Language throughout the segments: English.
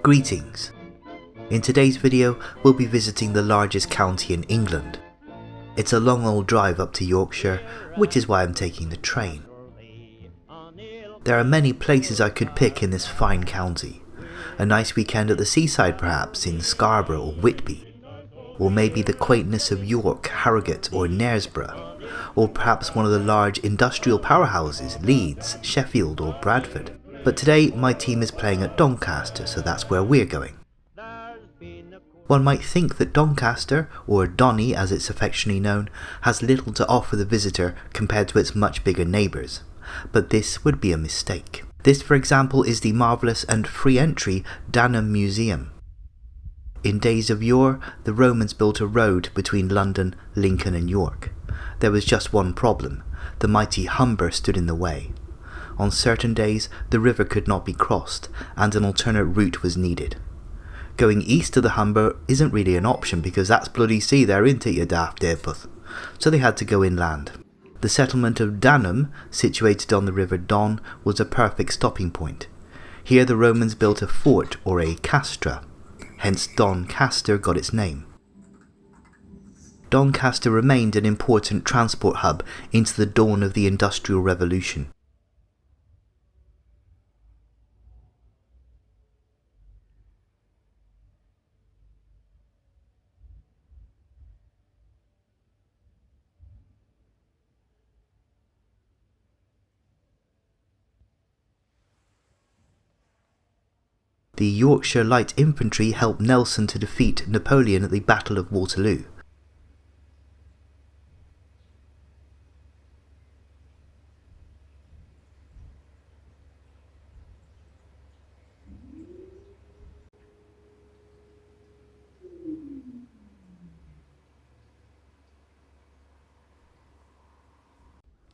Greetings! In today's video we'll be visiting the largest county in England. It's a long old drive up to Yorkshire, which is why I'm taking the train. There are many places I could pick in this fine county. A nice weekend at the seaside perhaps, in Scarborough or Whitby. Or maybe the quaintness of York, Harrogate or Knaresborough. Or perhaps one of the large industrial powerhouses, Leeds, Sheffield or Bradford. But today my team is playing at Doncaster, so that's where we're going. One might think that Doncaster, or Donny as it's affectionately known, has little to offer the visitor compared to its much bigger neighbours. But this would be a mistake. This, for example, is the marvellous and free entry Danham Museum. In days of yore, the Romans built a road between London, Lincoln and York. There was just one problem: the mighty Humber stood in the way. On certain days, the river could not be crossed, and an alternate route was needed. Going east of the Humber isn't really an option because that's bloody sea there, isn't it, you daft airputh? So they had to go inland. The settlement of Danham, situated on the River Don, was a perfect stopping point. Here the Romans built a fort, or a castra, hence Doncaster got its name. Doncaster remained an important transport hub into the dawn of the Industrial Revolution. The Yorkshire Light Infantry helped Nelson to defeat Napoleon at the Battle of Waterloo.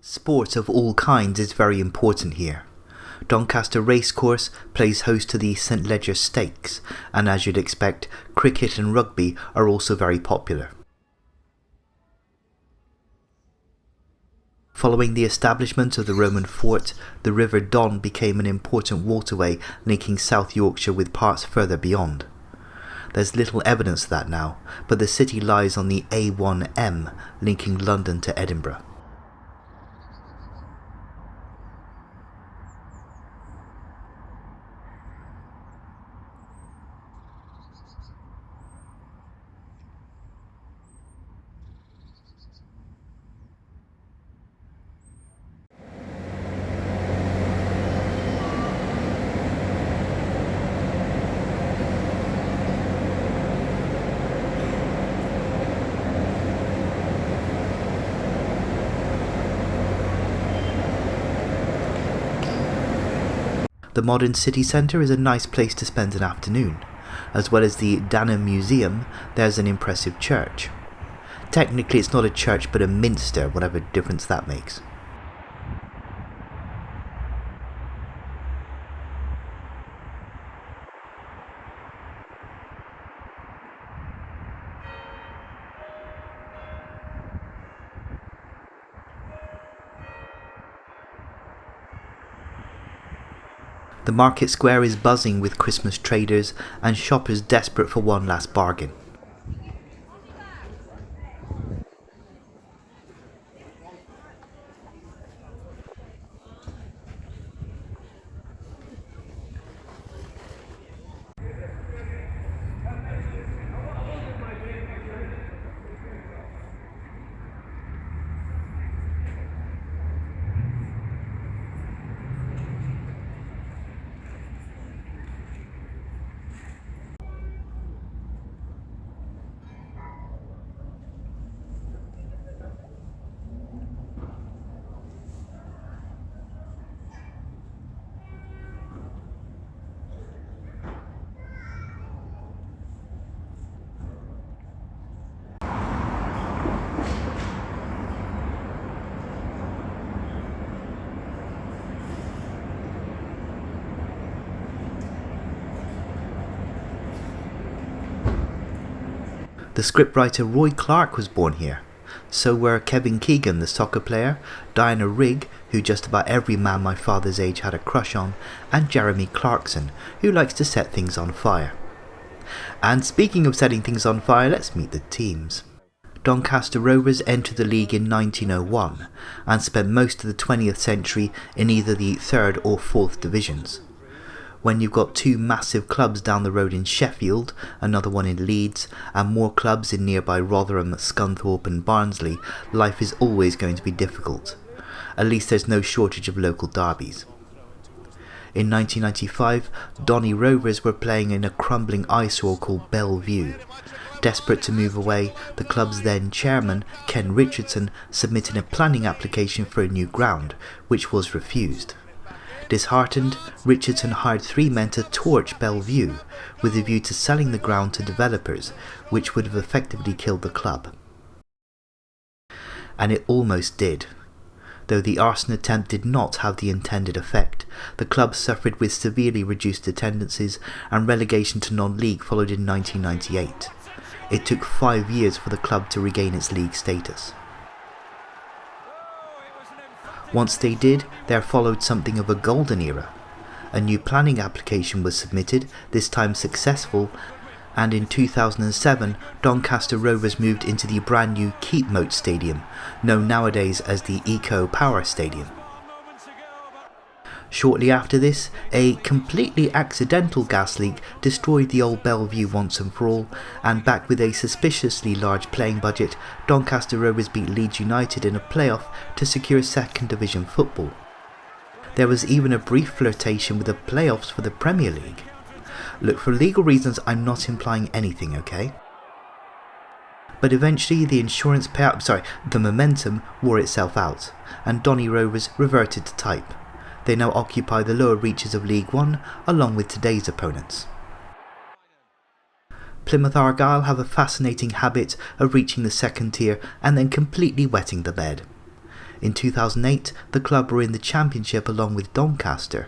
Sport of all kinds is very important here. Doncaster Racecourse plays host to the St Leger Stakes, and as you'd expect, cricket and rugby are also very popular. Following the establishment of the Roman fort, the River Don became an important waterway linking South Yorkshire with parts further beyond. There's little evidence of that now, but the city lies on the A1M, linking London to Edinburgh. The modern city centre is a nice place to spend an afternoon. As well as the Danham Museum, there's an impressive church. Technically it's not a church but a minster, whatever difference that makes. The market square is buzzing with Christmas traders and shoppers desperate for one last bargain. The scriptwriter Roy Clark was born here, So were Kevin Keegan, the soccer player, Diana Rigg, who just about every man my father's age had a crush on, and Jeremy Clarkson, who likes to set things on fire. And speaking of setting things on fire, let's meet the teams. Doncaster Rovers entered the league in 1901 and spent most of the 20th century in either the 3rd or 4th divisions. When you've got two massive clubs down the road in Sheffield, another one in Leeds, and more clubs in nearby Rotherham, Scunthorpe and Barnsley, life is always going to be difficult. At least there's no shortage of local derbies. In 1995, Donny Rovers were playing in a crumbling eyesore called Bellevue. Desperate to move away, the club's then chairman, Ken Richardson, submitted a planning application for a new ground, which was refused. Disheartened, Richardson hired 3 men to torch Bellevue, with a view to selling the ground to developers, which would have effectively killed the club. And it almost did. Though the arson attempt did not have the intended effect, the club suffered with severely reduced attendances, and relegation to non-league followed in 1998. It took 5 years for the club to regain its league status. Once they did, there followed something of a golden era. A new planning application was submitted, this time successful, and in 2007 Doncaster Rovers moved into the brand new Keepmoat Stadium, known nowadays as the Eco Power Stadium. Shortly after this, a completely accidental gas leak destroyed the old Bellevue once and for all, and back with a suspiciously large playing budget, Doncaster Rovers beat Leeds United in a playoff to secure second division football. There was even a brief flirtation with the playoffs for the Premier League. Look, for legal reasons I'm not implying anything, okay? But eventually the momentum wore itself out, and Donny Rovers reverted to type. They now occupy the lower reaches of League One, along with today's opponents. Plymouth Argyle have a fascinating habit of reaching the second tier and then completely wetting the bed. In 2008, the club were in the Championship along with Doncaster,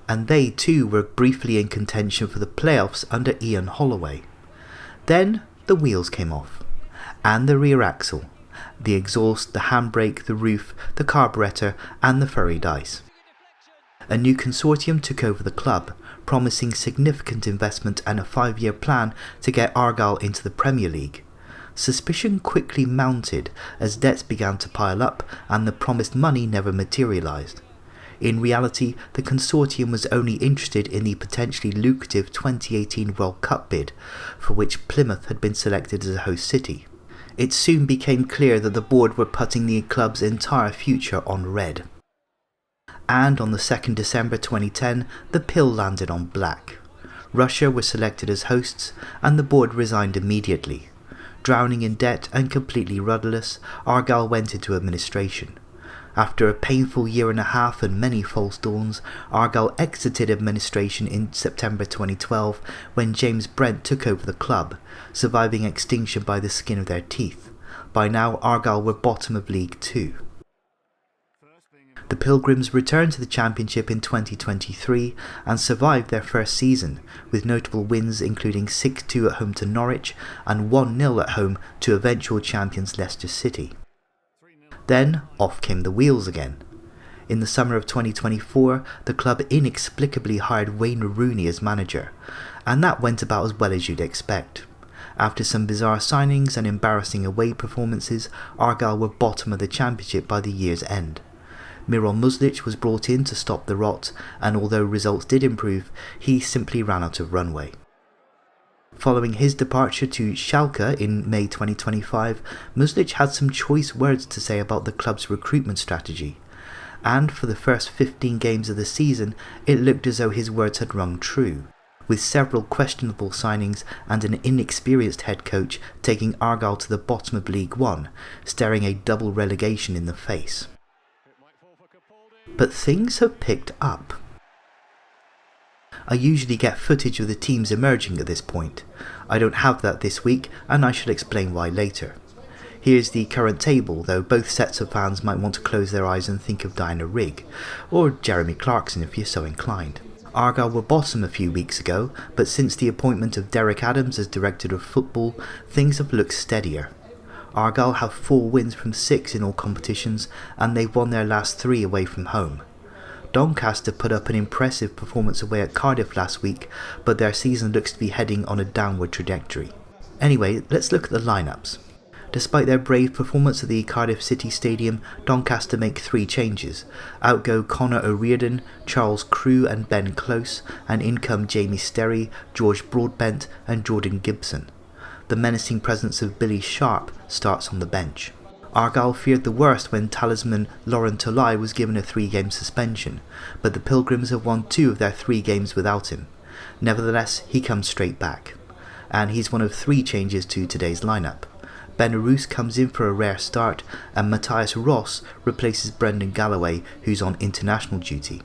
and they too were briefly in contention for the playoffs under Ian Holloway. Then the wheels came off, and the rear axle, the exhaust, the handbrake, the roof, the carburettor and the furry dice. A new consortium took over the club, promising significant investment and a 5-year plan to get Argyle into the Premier League. Suspicion quickly mounted as debts began to pile up and the promised money never materialised. In reality, the consortium was only interested in the potentially lucrative 2018 World Cup bid, for which Plymouth had been selected as a host city. It soon became clear that the board were putting the club's entire future on red. And on the 2nd December 2010, the pill landed on black. Russia were selected as hosts, and the board resigned immediately. Drowning in debt and completely rudderless, Argyle went into administration. After a painful 1.5 years and many false dawns, Argyle exited administration in September 2012 when James Brent took over the club, surviving extinction by the skin of their teeth. By now, Argyle were bottom of League Two. The Pilgrims returned to the Championship in 2023 and survived their first season, with notable wins including 6-2 at home to Norwich and 1-0 at home to eventual champions Leicester City. Then off came the wheels again. In the summer of 2024, the club inexplicably hired Wayne Rooney as manager, and that went about as well as you'd expect. After some bizarre signings and embarrassing away performances, Argyle were bottom of the Championship by the year's end. Miron Muslic was brought in to stop the rot, and although results did improve, he simply ran out of runway. Following his departure to Schalke in May 2025, Muslic had some choice words to say about the club's recruitment strategy, and for the first 15 games of the season it looked as though his words had rung true, with several questionable signings and an inexperienced head coach taking Argyle to the bottom of League One, staring a double relegation in the face. But things have picked up. I usually get footage of the teams emerging at this point. I don't have that this week, and I shall explain why later. Here's the current table, though both sets of fans might want to close their eyes and think of Diana Rigg, or Jeremy Clarkson if you're so inclined. Argyle were bottom a few weeks ago, but since the appointment of Derek Adams as Director of Football, things have looked steadier. Argyle have 4 wins from 6 in all competitions, and they've won their last 3 away from home. Doncaster put up an impressive performance away at Cardiff last week, but their season looks to be heading on a downward trajectory. Anyway, let's look at the lineups. Despite their brave performance at the Cardiff City Stadium, Doncaster make 3 changes. Out go Connor O'Riordan, Charles Crewe and Ben Close, and in come Jamie Sterry, George Broadbent and Jordan Gibson. The menacing presence of Billy Sharp starts on the bench. Argyle feared the worst when talisman Lauren Tolai was given a 3-game suspension, but the Pilgrims have won 2 of their 3 games without him. Nevertheless, he comes straight back, and he's one of 3 changes to today's lineup. Ben Arous comes in for a rare start, and Matthias Ross replaces Brendan Galloway, who's on international duty.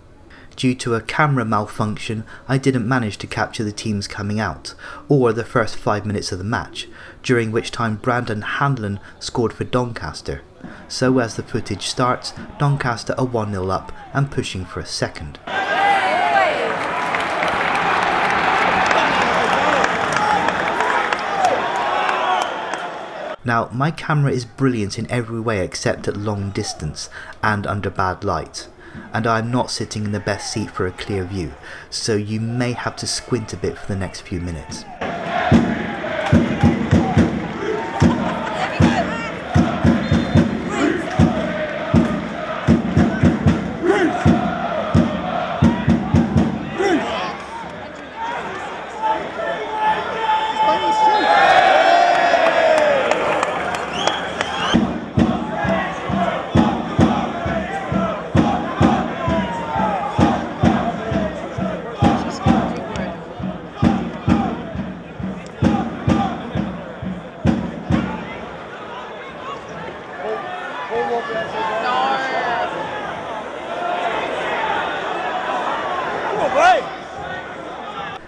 Due to a camera malfunction, I didn't manage to capture the teams coming out, or the first 5 minutes of the match, during which time Brandon Hanlon scored for Doncaster. So as the footage starts, Doncaster are 1-0 up and pushing for a second. Now, my camera is brilliant in every way except at long distance and under bad light, and I'm not sitting in the best seat for a clear view, so you may have to squint a bit for the next few minutes. No.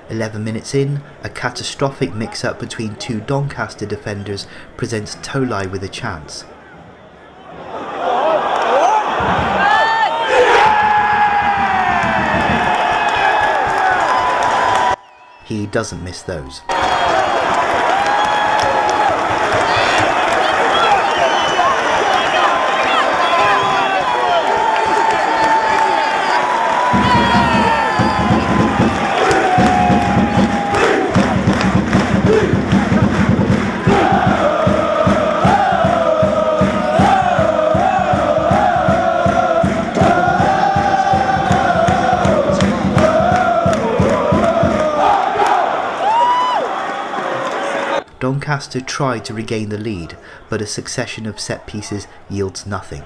11 minutes in, a catastrophic mix-up between 2 Doncaster defenders presents Tolai with a chance. He doesn't miss those. Doncaster tried to regain the lead, but a succession of set pieces yields nothing.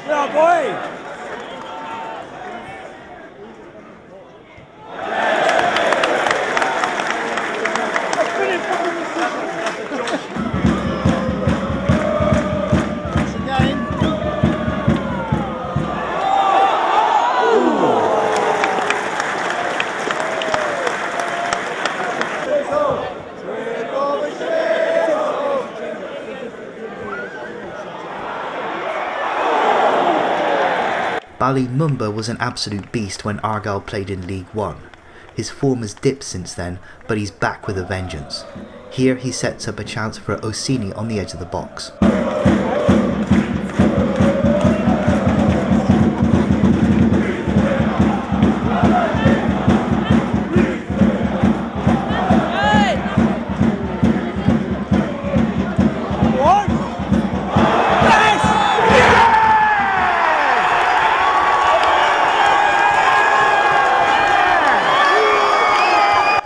Yeah, boy! Mumba was an absolute beast when Argyle played in League One. His form has dipped since then, but he's back with a vengeance. Here he sets up a chance for Orsini on the edge of the box.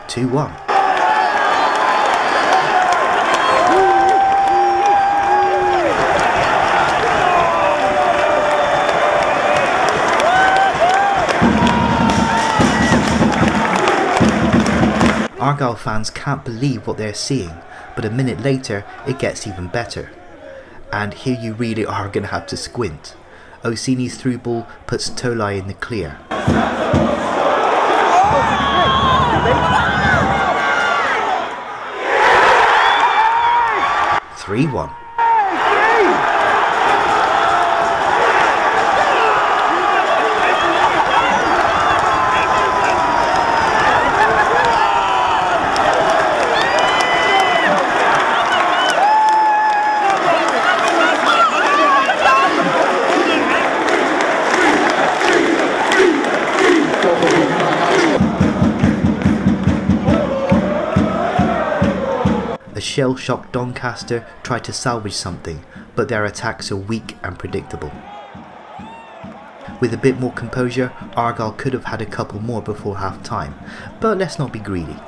Two 2-1. Argyle fans can't believe what they're seeing, but a minute later it gets even better. And here you really are going to have to squint. Orsini's through ball puts Tolai in the clear. 3-1. Shell-shocked Doncaster tried to salvage something, but their attacks are weak and predictable. With a bit more composure, Argyle could have had a couple more before half-time, but let's not be greedy.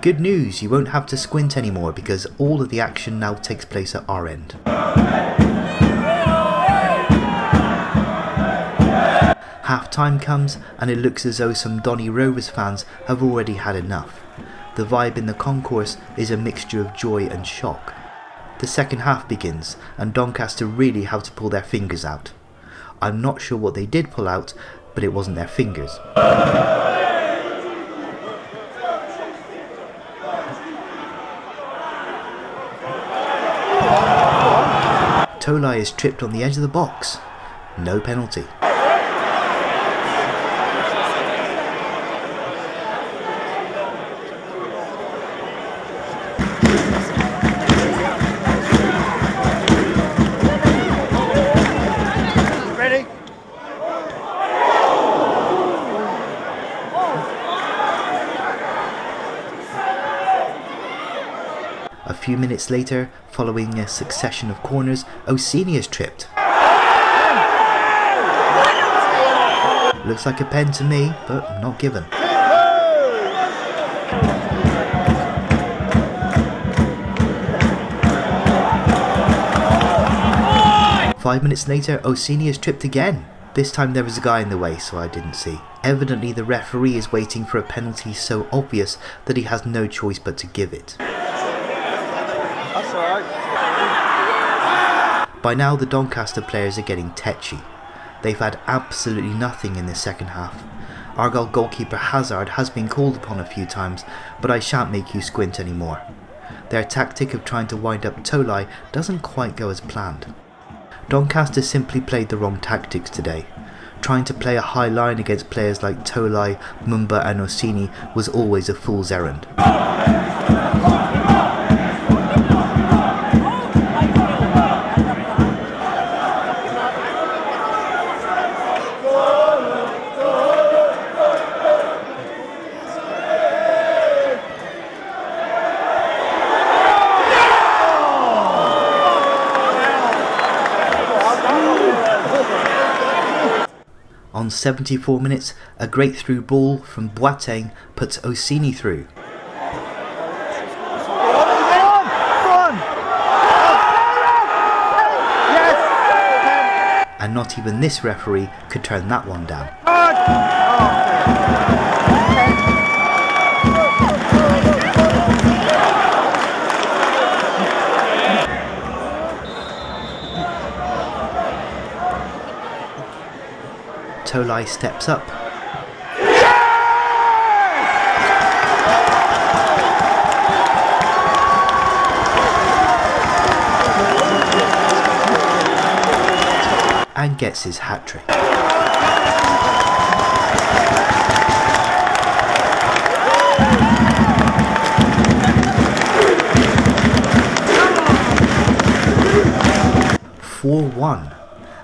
Good news, you won't have to squint anymore because all of the action now takes place at our end. Half time comes and it looks as though some Donny Rovers fans have already had enough. The vibe in the concourse is a mixture of joy and shock. The second half begins and Doncaster really have to pull their fingers out. I'm not sure what they did pull out, but it wasn't their fingers. Tolai is tripped on the edge of the box. No penalty. Ready? A few minutes later, following a succession of corners, Orsini is tripped. Looks like a pen to me, but not given. Five minutes later, Orsini is tripped again. This time there was a guy in the way, so I didn't see. Evidently the referee is waiting for a penalty so obvious that he has no choice but to give it. That's alright. By now the Doncaster players are getting tetchy. They've had absolutely nothing in the second half. Argyle goalkeeper Hazard has been called upon a few times, but I shan't make you squint anymore. Their tactic of trying to wind up Tolai doesn't quite go as planned. Doncaster simply played the wrong tactics today. Trying to play a high line against players like Tolai, Mumba and Orsini was always a fool's errand. On 74 minutes, a great through ball from Boateng puts Orsini through. And not even this referee could turn that one down. Tolai steps up. And gets his hat-trick.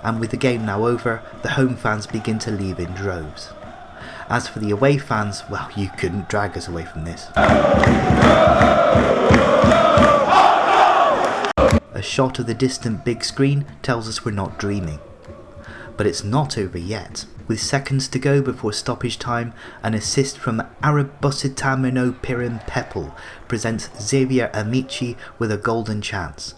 And with the game now over, the home fans begin to leave in droves. As for the away fans, well, you couldn't drag us away from this. A shot of the distant big screen tells us we're not dreaming. But it's not over yet. With seconds to go before stoppage time, an assist from Arabositamino Pirin Pepple presents Xavier Amici with a golden chance.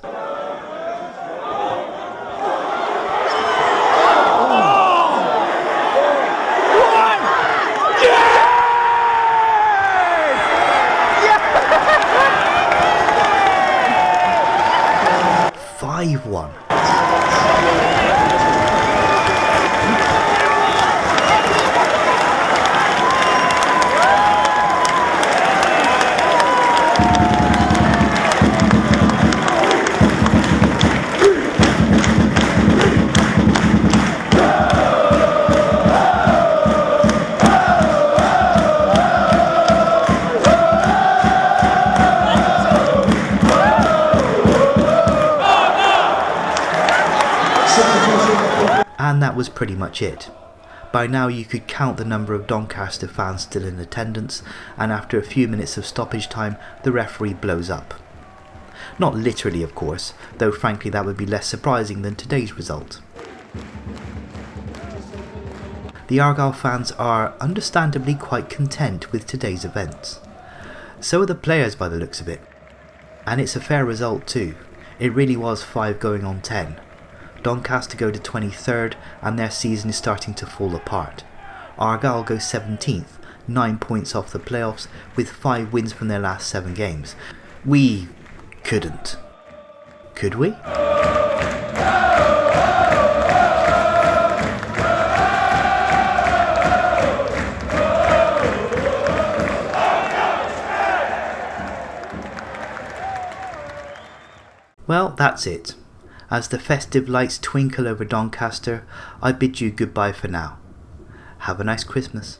And that was pretty much it. By now you could count the number of Doncaster fans still in attendance, and after a few minutes of stoppage time, the referee blows up. Not literally, of course, though frankly that would be less surprising than today's result. The Argyle fans are understandably quite content with today's events. So are the players by the looks of it. And it's a fair result too. It really was 5 going on 10. Doncaster go to 23rd and their season is starting to fall apart. Argyle go 17th, 9 points off the playoffs with 5 wins from their last 7 games. We couldn't. Could we? Well, that's it. As the festive lights twinkle over Doncaster, I bid you goodbye for now. Have a nice Christmas.